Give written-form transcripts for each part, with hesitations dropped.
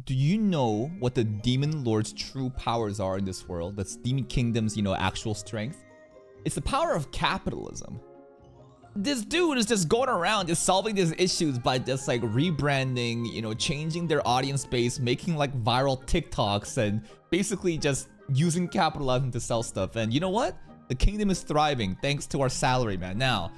do you know what the demon lord's true powers are in this world? That's demon kingdom's, you know, actual strength. It's the power of capitalism. This dude is just going around just solving these issues by just like rebranding, you know, changing their audience base, making like viral TikToks, and basically just using capitalism to sell stuff. And you know what? The kingdom is thriving thanks to our salaryman. Now,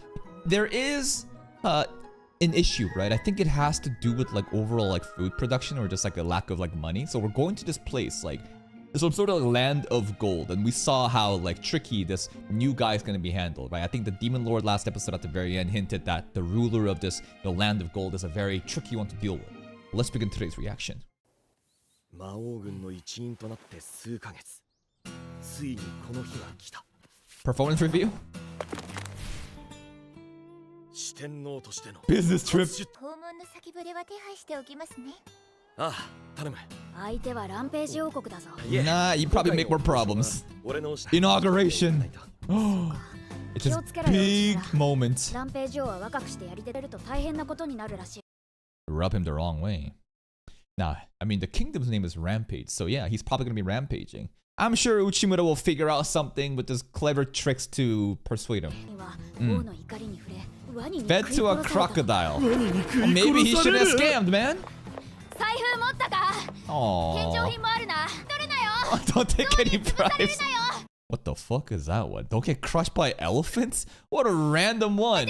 there is an issue, right? I think it has to do with like overall like food production or just like a lack of like money. So we're going to this place, like some sort of land of gold, and we saw how like tricky this new guy is going to be handled, right? I think the demon lord last episode at the very end hinted that the ruler of this, you know, land of gold is a very tricky one to deal with. Let's begin today's reaction. Performance review. Business trip. Nah, you probably make more problems. Inauguration. It's a big moment. Rub him the wrong way. Now, I mean, the kingdom's name is Rampage, so yeah, he's probably gonna be rampaging. I'm sure Uchimura will figure out something with his clever tricks to persuade him. Fed to a crocodile. Well, maybe he shouldn't have scammed, man. Aww. Don't take any bribes. What the fuck is that one? Don't get crushed by elephants? What a random one.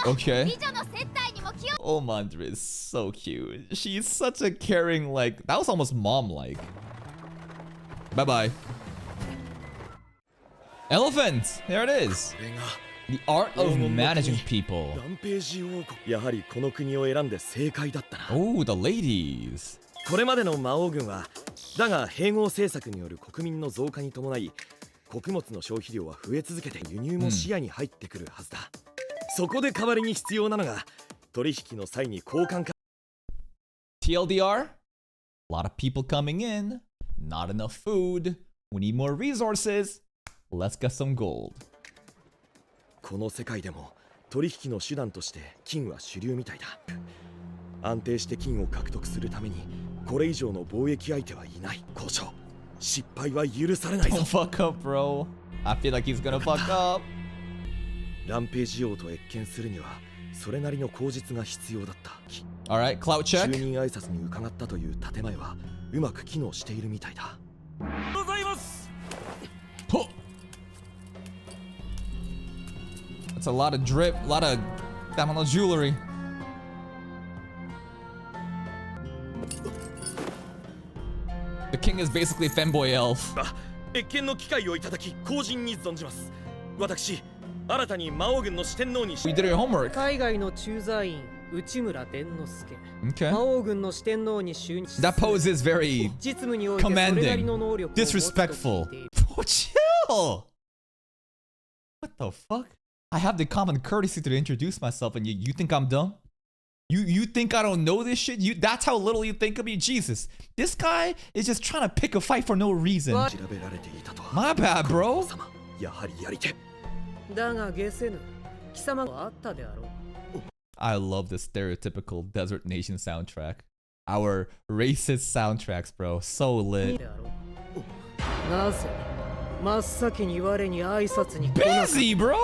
Okay. Ulmandra is so cute. She's such a caring, like, that was almost mom-like. Bye-bye. Elephant! There it is. The art of managing people. Oh, the ladies. これまでの魔王軍はだが併合政策による国民の増加に伴い穀物の消費量は増え続けて輸入も視野に入ってくるはずだ。そこで代わりに必要なのが取引の際に交換か。TLDR? A lot of people coming in. Not enough food. We need more resources. Let's get some gold. この世界でも取引の手段として金は主流みたいだ。安定して金を獲得するためにこれ以上の貿易相手はいない。交渉失敗は許されないぞ。 Don't fuck up, bro. I feel like he's gonna fuck up. ランページ王と謁見するにはそれなりの口実が必要だった。 Alright, clout check. 就任挨拶に伺ったという建前はうまく機能しているみたいだ。ございます。 That's a lot of drip, a lot of diamond jewelry. The king is basically Femboy Elf. 謁見の機会をいただき公人に存じます。私新たに魔王軍の四天王に。 We did your homework. 海外の駐在員内村伝之助。 Okay. 魔王軍の四天王に就任。 That pose is very 実務においてそれなりの能力を持つと聞いている。 disrespectful. Oh, chill. What the fuck? I have the common courtesy to introduce myself, and you think I'm dumb? You think I don't know this shit? That's how little you think of me? Jesus, this guy is just trying to pick a fight for no reason. My bad, bro. やはりやり手。だが下せぬ。貴様はあったであろう。 I love the stereotypical Desert Nation soundtrack. Our racist soundtracks, bro. So lit. なぜ真っ先に我に挨拶に来なかった。 Busy, bro.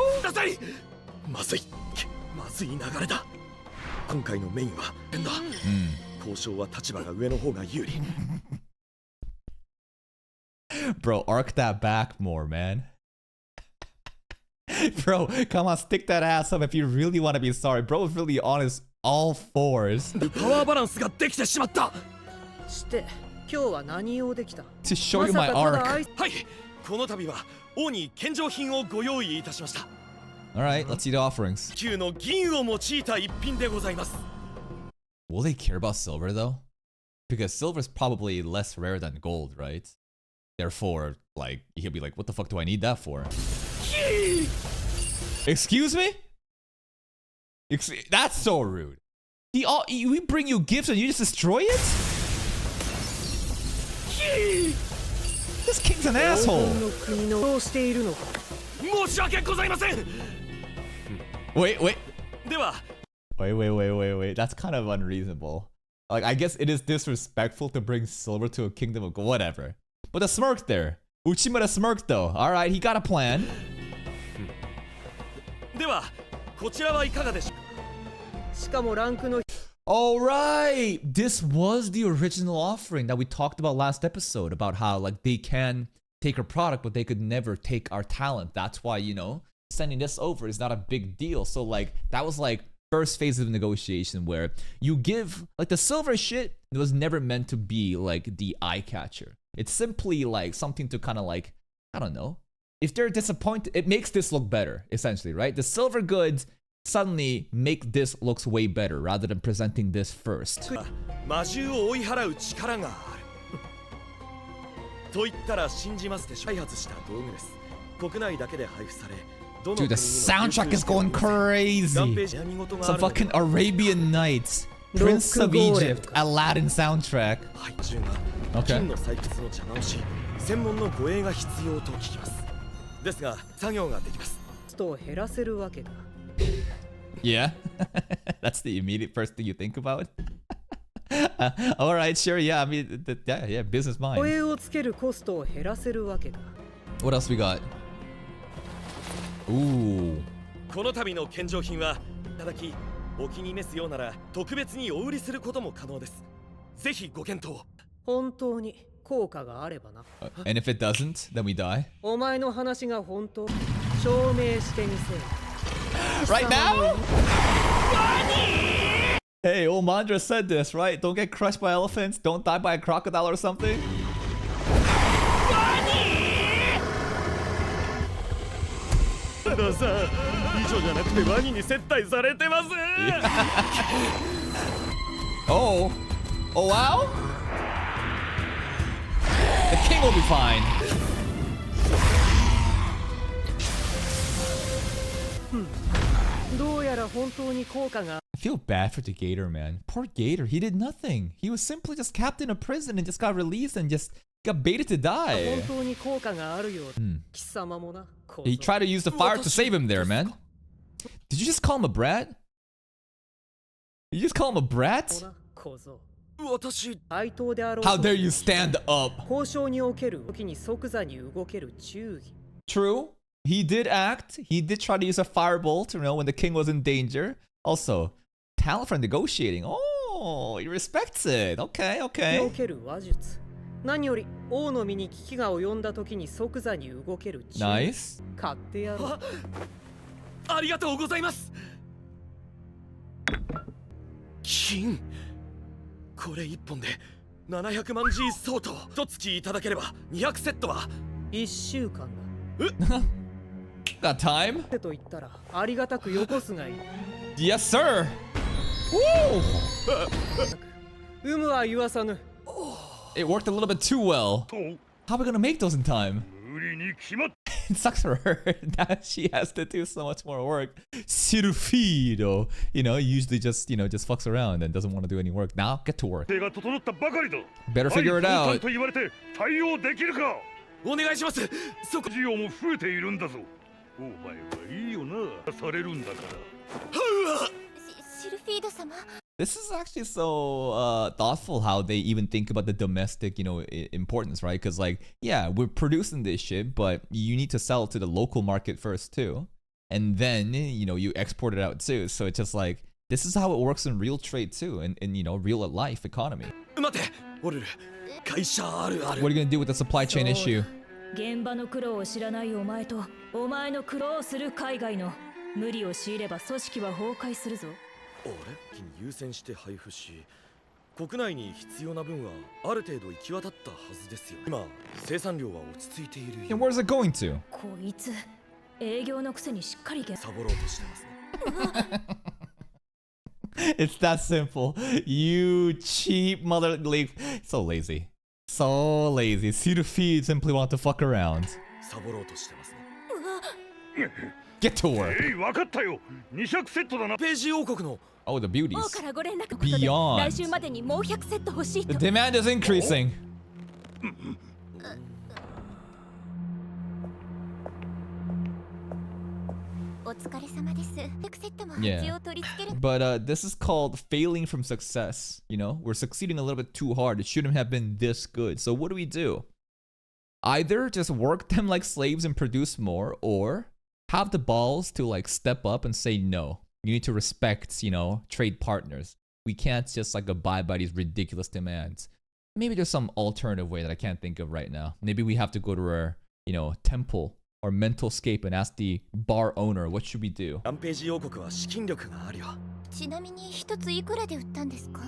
まずい流れだ。今回のメインは変だ。交渉は立場が上の方が有利。 Bro, arc that back more, man. Bro, come on, stick that ass up if you really want to be sorry. Bro is really on his all fours. パワーバランスができてしまった。して今日は何をできた。 To show you my arc. はい、この度は王に献上品をご用意いたしました。 Alright, let's see the offerings. 旧の銀を用いた一品でございます。 Will they care about silver though? Because silver is probably less rare than gold, right? Therefore, like, he'll be like, what the fuck do I need that for? Excuse me? That's so rude. We bring you gifts and you just destroy it? This king's an asshole. Wait. では Wait. That's kind of unreasonable. Like, I guess it is disrespectful to bring silver to a kingdom of gold. Whatever. But the smirk there. Uchimura smirked though. Alright, he got a plan. ではこちらはいかがでしょう。しかもランクの Alright! This was the original offering that we talked about last episode. About how, like, they can take our product, but they could never take our talent. That's why, you know, sending this over is not a big deal. So, like, that was, like, first phase of negotiation where you give, like, the silver shit, it was never meant to be, like, the eye catcher. It's simply, like, something to kind of, like, I don't know. If they're disappointed, it makes this look better, essentially, right? The silver goods suddenly make this looks way better rather than presenting this first. 魔獣を追い払う力があると言ったら信じますでしょ。開発した道具です。国内だけで配布され、どの国 Dude, に the も soundtrack is going crazy. ランページや見事があ Some るので fucking Arabian Nights, Prince of Egypt, Aladdin soundtrack. はい、中が Okay. 金の採掘の邪魔をし、専門の護衛が必要と聞きます。ですが作業ができます。コストを減らせるわけだ。 Yeah, that's the immediate first thing you think about. All right, sure, yeah. I mean, yeah, business 護 mind. 衛をつけるコストを減らせるわけだ。 What else we got? Ooh, この度の献上品はいただき、お気に召すようなら特別にお売りすることも可能です。ぜひご検討を。本当に効果があればな。 and if it doesn't, then we die. お前の話が本当、証明してみせよ。 Right now? Hey, Ulmandra said this, right? Don't get crushed by elephants. Don't die by a crocodile or something. ださ、以上じゃなくてワニに接待されてます。Oh, oh wow. The king will be fine. Hmm. どうやら本当に効果が I feel bad for the Gator, man. Poor Gator, he did nothing. He was simply just captain of prison and just got released and just got baited to die. 本当に効果があるようだ。貴様もな。 He tried to use the fire to save him there, man. Did you just call him a brat? Did you just call him a brat? 小僧。私、対等であろう。 How dare you stand up? 交渉における時に即座に動ける忠義。 True. He did act. He did try to use a firebolt, you know, when the king was in danger. Also, talent for negotiating. Oh, he respects it. Okay, に okay. おける話術。何より王の身に危機が及んだ時に即座に動ける忠義。 Nice. 買ってやろう。ありがとうございます。金、これ1本で700万 G 相当。一月いただければ200セットは1週間だ。Got time? ってと言ったらありがたくよこすがいい。 Yes, sir. Woo! 有無は言わさぬ。 It worked a little bit too well. How are we gonna make those in time? It sucks for her. Now she has to do so much more work. Silfido, you know, usually just, you know, just fucks around and doesn't want to do any work. Now, get to work. Better figure it out. お願いします。そこ。需要も増えているんだぞ。お前はいいよな。されるんだから。シルフィード様。 This is actually so thoughtful how they even think about the domestic, you know, importance, right? Because like, yeah, we're producing this shit, but you need to sell it to the local market first too. And then, you know, you export it out too. So it's just like, this is how it works in real trade too, in you know, real life economy. 待て、オルル。会社あるある。 What are you gonna do with the supply chain issue? 現場の苦労を知らないお前とお前の苦労をする海外の無理を強いれば組織は崩壊するぞ。あれ？優先して配布し、国内に必要な分はある程度行き渡ったはずですよ。今生産量は落ち着いている。 And where's it going to? こいつ営業のくせにしっかりサボろうとしてますね。It's that simple. You cheap mother leaf. So lazy. So lazy. Silfi simply want to fuck around. サボろうとしてますね。 Get to work. わかったよ。200セットだな。ページ王国の Oh, the beauties. 王からご連絡ことで Beyond. 来週までにもう100セット欲しい The と。 demand is increasing. おお疲れ様です。エクセットも Yeah. 一応取り付ける。 But this is called failing from success. You know, we're succeeding a little bit too hard. It shouldn't have been this good. So what do? Either just work them like slaves and produce more, or have the balls to like step up and say no. You need to respect, you know, trade partners. We can't just like abide by these ridiculous demands. Maybe there's some alternative way that I can't think of right now. Maybe we have to go to our, you know, temple or mental scape and ask the bar owner, what should we do? ランページ王国は資金力があるよ。ちなみに一ついくらで売ったんですか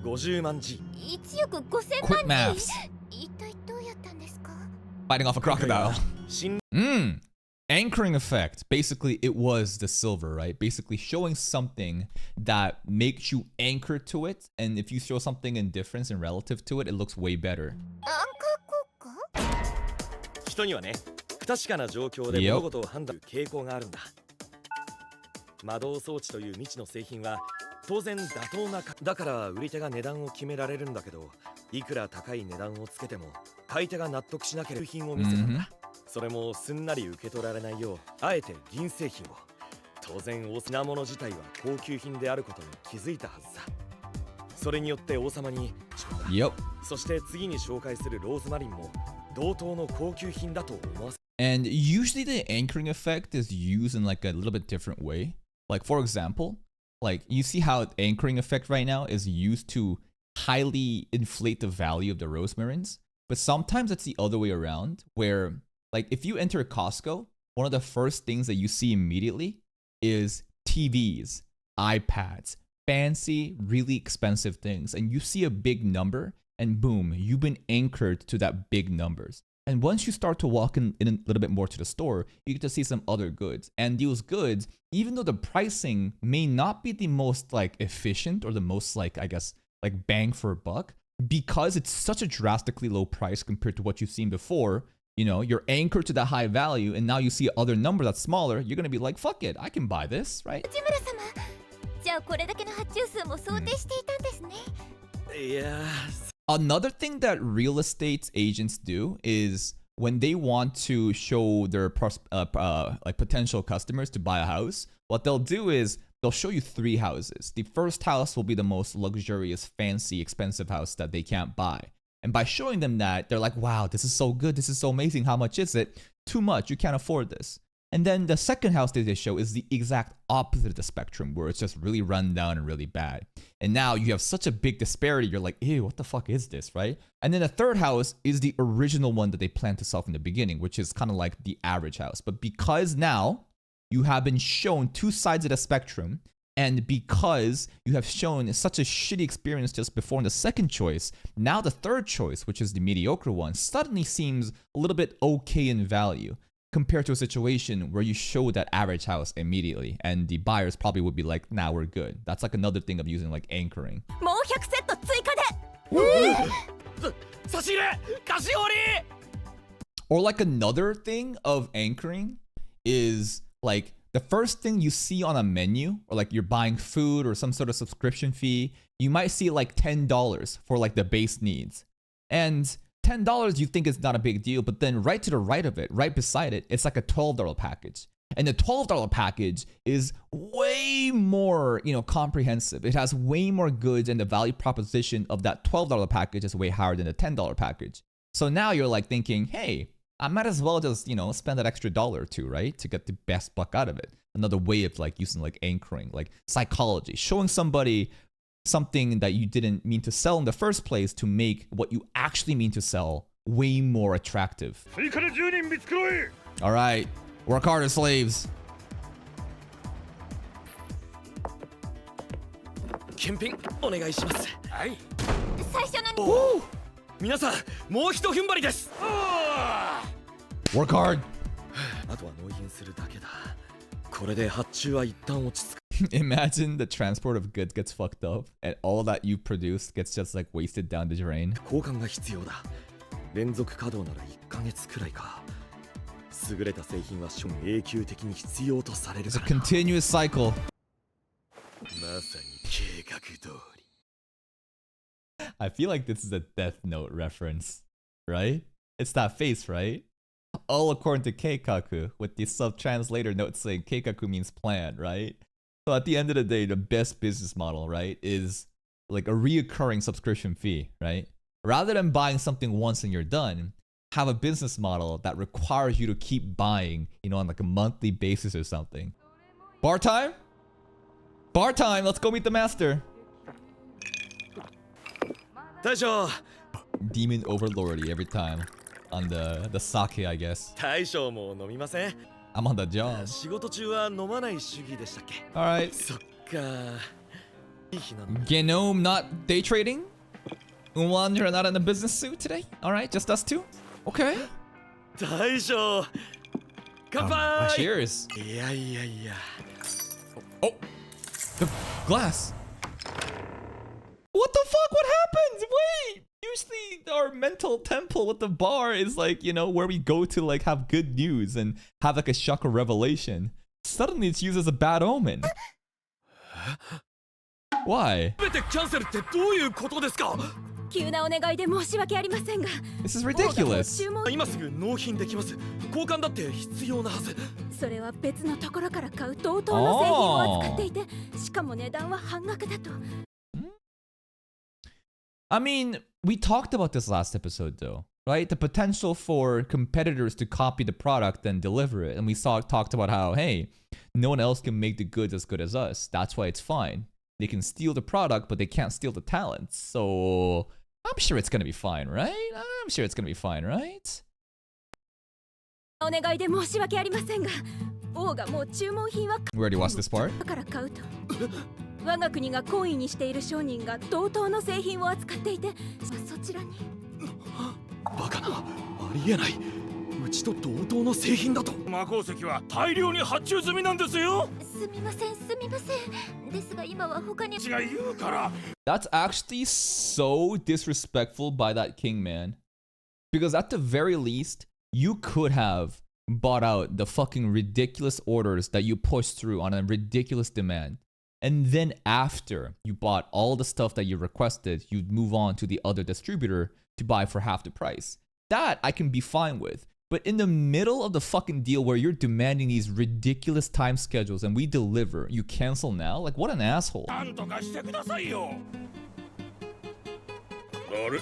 50万 G。1億5000 Quick 万 maths. 一体どうやったんですか Fighting off a crocodile. 信 Anchoring effect. Basically, it was the silver, right? Basically showing something that makes you anchor to it. And if you show something in difference and relative to it, it looks way better. アンカー効果人にはね、不確かな状況で物事を判断する傾向があるんだ。魔導装置という未知の製品は当然妥当なだから売り手が値段を決められるんだけど、いくら高い値段をつけても買い手が納得しなければ品を見せたんだ。それもすんなり受け取られないようあえて銀製品を。当然お品物自体は高級品であることに気づいたはずさ。それによって王様に Yep. そして次に紹介するローズマリンも同等の高級品だと思わせ And usually the anchoring effect is used in like a little bit different way. Like for example, like you see how anchoring effect right now is used to highly inflate the value of the rosmarins. But sometimes it's the other way around where like if you enter Costco, one of the first things that you see immediately is TVs, iPads, fancy, really expensive things. And you see a big number and boom, you've been anchored to that big numbers. And once you start to walk in a little bit more to the store, you get to see some other goods. And those goods, even though the pricing may not be the most like efficient or the most like, I guess, like bang for a buck, because it's such a drastically low price compared to what you've seen before, you know, you're anchored to that high value and now you see other number that's smaller, you're going to be like, fuck it, I can buy this, right? 内村様じゃあこれだけの発注数も想定していたんですね。いや Another thing that real estate agents do is when they want to show their like potential customers to buy a house, what they'll do is they'll show you 3 houses. The first house will be the most luxurious, fancy, expensive house that they can't buy. And by showing them that, they're like, wow, this is so good. This is so amazing. How much is it? Too much. You can't afford this. And then the second house that they show is the exact opposite of the spectrum, where it's just really run down and really bad. And now you have such a big disparity. You're like, ew, what the fuck is this, right? And then the third house is the original one that they planned to sell from the beginning, which is kind of like the average house. But because now you have been shown 2 sides of the spectrum, and because you have shown such a shitty experience just before in the second choice, now the third choice, which is the mediocre one, suddenly seems a little bit okay in value compared to a situation where you show that average house immediately and the buyers probably would be like, nah, we're good. That's like another thing of using like anchoring. もう100セット追加で差し入れ菓子折り Or like another thing of anchoring is like the first thing you see on a menu, or like you're buying food or some sort of subscription fee, you might see like $10 for like the base needs. And $10 you think is not a big deal, but then right to the right of it, right beside it, it's like a $12 package. And the $12 package is way more, you know, comprehensive. It has way more goods, and the value proposition of that $12 package is way higher than the $10 package. So now you're like thinking, hey, I might as well just, you know, spend that extra $1 or $2, right? To get the best buck out of it. Another way of like using like anchoring, like psychology, showing somebody something that you didn't mean to sell in the first place to make what you actually mean to sell way more attractive. 追加で10人見つけろい All right, work harder, slaves. 検品お願いします。はい最初の皆さんもうひと踏ん張りです。 Work hard. あとは納品するだけだ。これで発注は一旦落ち着く。 Imagine the transport of goods gets fucked up and all that you produced gets just like wasted down the drain. 交換が必要だ。連続稼働なら1ヶ月くらいか。優れた製品は永久的に必要とされる It's か a らな。 continuous cycle. まさに計画通り。 I feel like this is a Death Note reference, right? It's that face, right? all according to Keikaku, with the sub-translator note saying Keikaku means plan, right? So at the end of the day, the best business model, right, is like a reoccurring subscription fee, right? Rather than buying something once and you're done, have a business model that requires you to keep buying, you know, on like a monthly basis or something. Bar time? Bar time, let's go meet the master. 大将 Demon overlordy every time on the sake, I guess. 大将も飲みません I'm on the job. 仕事中は飲まない主義でしたっけ Alright. そっかいい日なの Genome not day trading? Ulmandra not in a business suit today? Alright, just us two? Okay. 大将乾杯 Cheers. いやいやいや Oh! The glass! What the fuck? What happened? Wait! Usually our mental temple with the bar is like, you know, where we go to like have good news and have like a shock or revelation. Suddenly it's used as a bad omen. Why? 全てキャンセルってどういうことですか急なお願いで申し訳ありませんが This is ridiculous. 注文今すぐ納品できます交換だって必要なはずそれは別のところから買う同等の製品を扱っていてしかも値段は半額だと I mean, we talked about this last episode though, right? The potential for competitors to copy the product and deliver it. And we talked about how, hey, no one else can make the goods as good as us. That's why it's fine. They can steal the product, but they can't steal the talent. So I'm sure it's gonna be fine, right? I'm sure it's gonna be fine, right? お願いで申し訳ありませんが王がもう注文品は We already watched this part. から買うと我が国が懇意にしている商人が同等の製品を扱っていてそちらにバカなありえないうちと同等の製品だと魔鉱石は大量に発注済みなんですよすみませんすみませんですが今は他に違が言うから That's actually so disrespectful by that king, man. Because at the very least, you could have bought out the fucking ridiculous orders that you pushed through on a ridiculous demand. And then after you bought all the stuff that you requested, you'd move on to the other distributor to buy for half the price. That I can be fine with. But in the middle of the fucking deal where you're demanding these ridiculous time schedules and we deliver, you cancel now? Like, what an asshole. なんとかしてくださいよあれ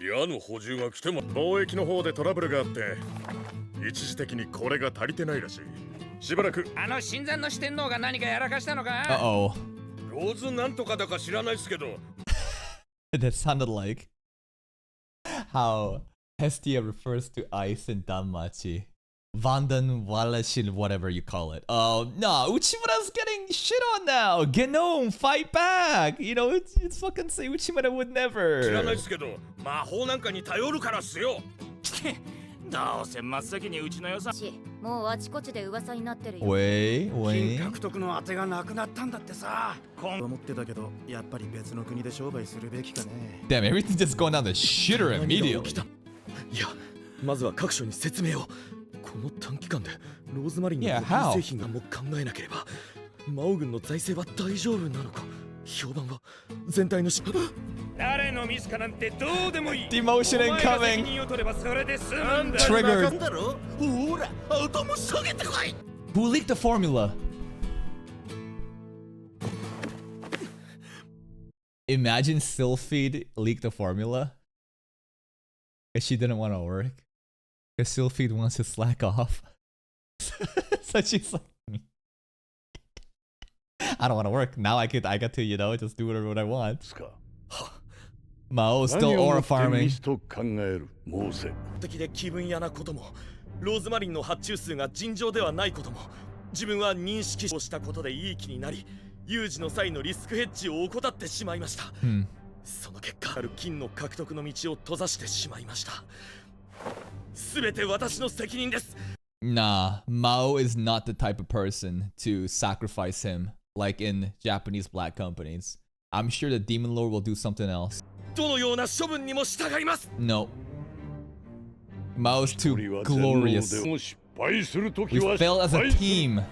矢の補充が来ても貿易の方でトラブルがあって一時的にこれが足りてないらしいしばらくあの新参の四天王が何かやらかしたのか Uh-oh. ローズなんとかだか知らないですけど That sounded like how Hestia refers to ice in Danmachi. Vandan, Walashin, whatever you call it. Oh, no, Uchimura's getting shit on now. Genome, fight back. You know, it's fucking say Uchimura would 知らないで never. すけど魔法なんかに頼るからっすよどうせ真っ先にうちの良さもうあちこちで噂になってるよ Wait, 金 wait. 獲得の当てがなくなったんだってさ思ってたけどやっぱり別の国で商売するべきかね Damn, everything's just going down the shitter 何が immediately. 起きたいやまずは各所に説明をこの短期間でローズマリンの Yeah, コピー how? 製品がもう考えなければ魔王軍の財政は大丈夫なのか評判は全体の誰のミスかなんてどうでもいい Demotion お前が責 incoming. 任を取ればそれで済むんだ Triggered. だろほら頭下げてこい Who leaked the formula? Imagine Sylphid leaked the formula. Because she didn't want to work. Because Sylphid wants to slack off. So she's like, I don't want to work. Now I get to, you know, just do whatever I want. ですか Mao still aura farming. と考えるモーセ的で気分屋なこともローズマリンの発注数が尋常ではないことも自分は認識をしたことでいい気になり有事の際のリスクヘッジを怠ってしまいました、その結果ある金の獲得の道を閉ざしてしまいました全て私の責任です Nah, Mao is not the type of person to sacrifice him like in Japanese black companies. I'm sure the Demon Lord will do something else. どのような処分にも従います No. Mao's too 一人は glorious. 全能でも失敗するとき We は fail as a 失敗 team.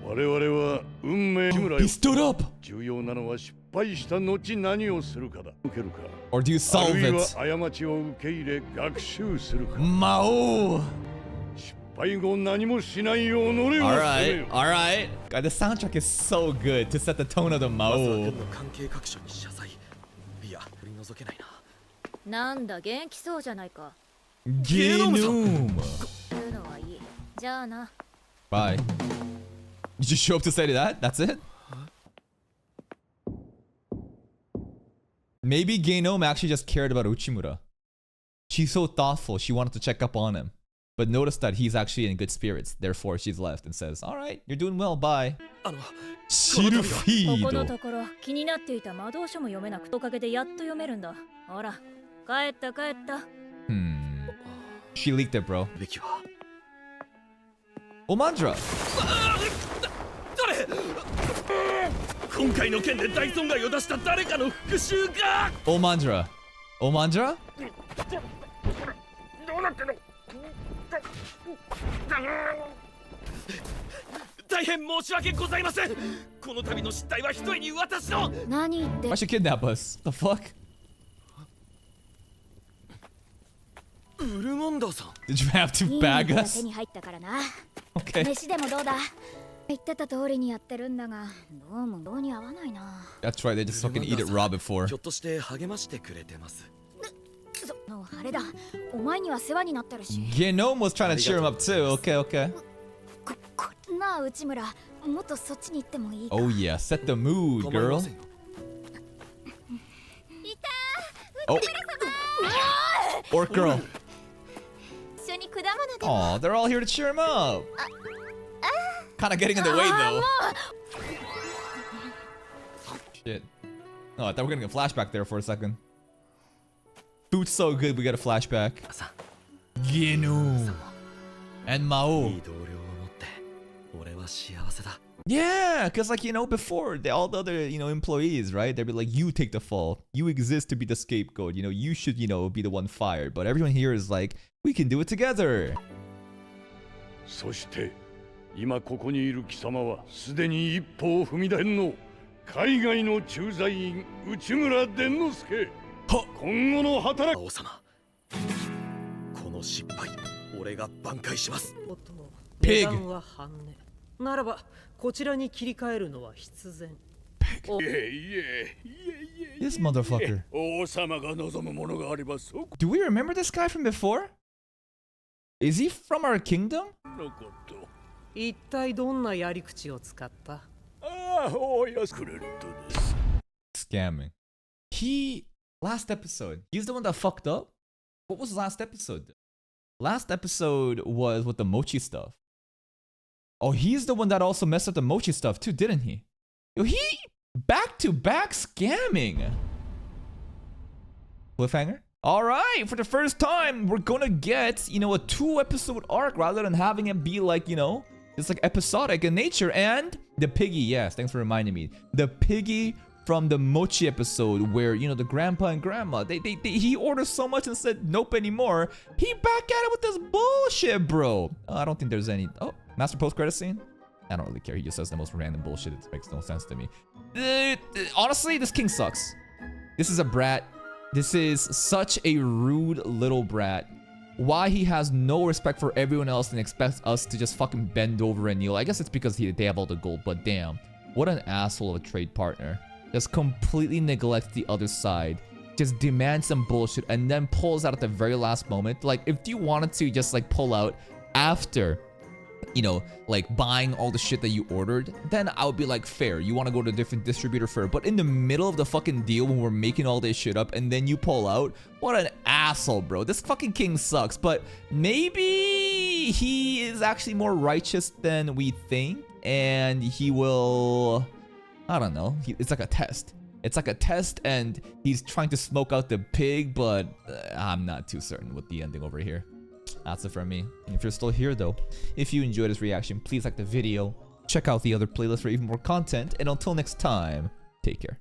我々は運命志村 He よ stood up. 重要なのは失敗敗した後何をするかだ。受けるか。 Or do you あ solve るいは it? 過ちを受け入れ学習するか。 Mao! 失敗後何もしないよう己を責めよ。 Alright, alright. God, the soundtrack is so good to set the tone of the まずは Mao. 軍の関係各所に謝罪。いや、取り除けないな。なんだ元気そうじゃないか。 Genome! 言うのはいい。じゃあな。 Bye. You just show up to say that? That's it? Maybe Genome actually just cared about Uchimura. She's so thoughtful, she wanted to check up on him. But noticed that he's actually in good spirits. Therefore, she's left and says, Alright, you're doing well, bye. あの、ここの Shirufido. ところ気になっていた魔導書も読めなくおかげでやっと読めるんだ。ほら、帰った帰った。She leaked it, bro. べきは。Ulmandra! 誰？今回の件で大損害を出した誰かの復讐が。 Ulmandra. Ulmandra? どうなってんの？大変申し訳ございません。この度の失態はひとえに私の。何言って Why should kidnap us? The fuck? ウルマンダーさん。 Did you have to いい bag 肉が us? 手に入ったからな。 Okay. 飯でもどうだ。言ってた通りにやってるんだが、どうもどうに合わないな。 That's right, they just fucking eat it raw before. ひょっとして励ましてくれてます。あれだ、お前には世話になってるし。Genome was trying to cheer him up too. Okay, okay. なあ、内村、もっとそっちに行ってもいいか。 Oh yeah, set the mood, 構いま girl. せんよ。Oh. Orc girl. 一緒に果物でも。 Aw, they're all here to cheer him up. Kind of getting in the way though. Shit. Oh, I thought we were getting a flashback there for a second. Food's so good, we get a flashback. さ Genome. And ん、 Mao. いい同僚を持って俺は幸せだ。 Yeah, because like, you know, before, all the other, you know, employees, right? They'd be like, you take the fall. You exist to be the scapegoat. You know, you should, you know, be the one fired. But everyone here is like, we can do it together. そして今ここにいる貴様はすでに一歩を踏み出んの。海外の駐在員内村伝之助。今後の働き。王様、この失敗俺が挽回します。値段は半値。ならばこちらに切り替えるのは必然。This motherfucker. 王様が望むものがあればそこ Do we remember this guy from before? Is he from our kingdom? のこと。一体どんなやり口を使った？ああ、おやすくれるとです。 Scamming. Last episode, he's the one that fucked up? What was last episode? Last episode was with the mochi stuff. Oh, he's the one that also messed up the mochi stuff too, didn't he? Yo, he back-to-back scamming. Cliffhanger? Alright, for the first time, we're gonna get, you know, a 2-episode arc rather than having it be like, you know, it's like episodic in nature. And the piggy, yes, thanks for reminding me. The piggy from the mochi episode where, you know, the grandpa and grandma, he ordered so much and said nope anymore. He back at it with this bullshit, bro. I don't think there's any... Oh, master post-credit scene? I don't really care. He just says the most random bullshit. It makes no sense to me. Honestly, this king sucks. This is a brat. This is such a rude little brat. Why he has no respect for everyone else and expects us to just fucking bend over and kneel. I guess it's because they have all the gold, but damn. What an asshole of a trade partner. Just completely neglects the other side. Just demands some bullshit and then pulls out at the very last moment. Like, if you wanted to just like pull out after, you know, like buying all the shit that you ordered, then I would be like, fair. You want to go to a different distributor, fair. But in the middle of the fucking deal when we're making all this shit up and then you pull out, what an asshole, bro. This fucking king sucks. But maybe he is actually more righteous than we think. And he will... I don't know. It's like a test. It's like a test and he's trying to smoke out the pig, but I'm not too certain with the ending over here. That's it from me. And if you're still here though, if you enjoyed this reaction, please like the video, check out the other playlist for even more content, and until next time, take care.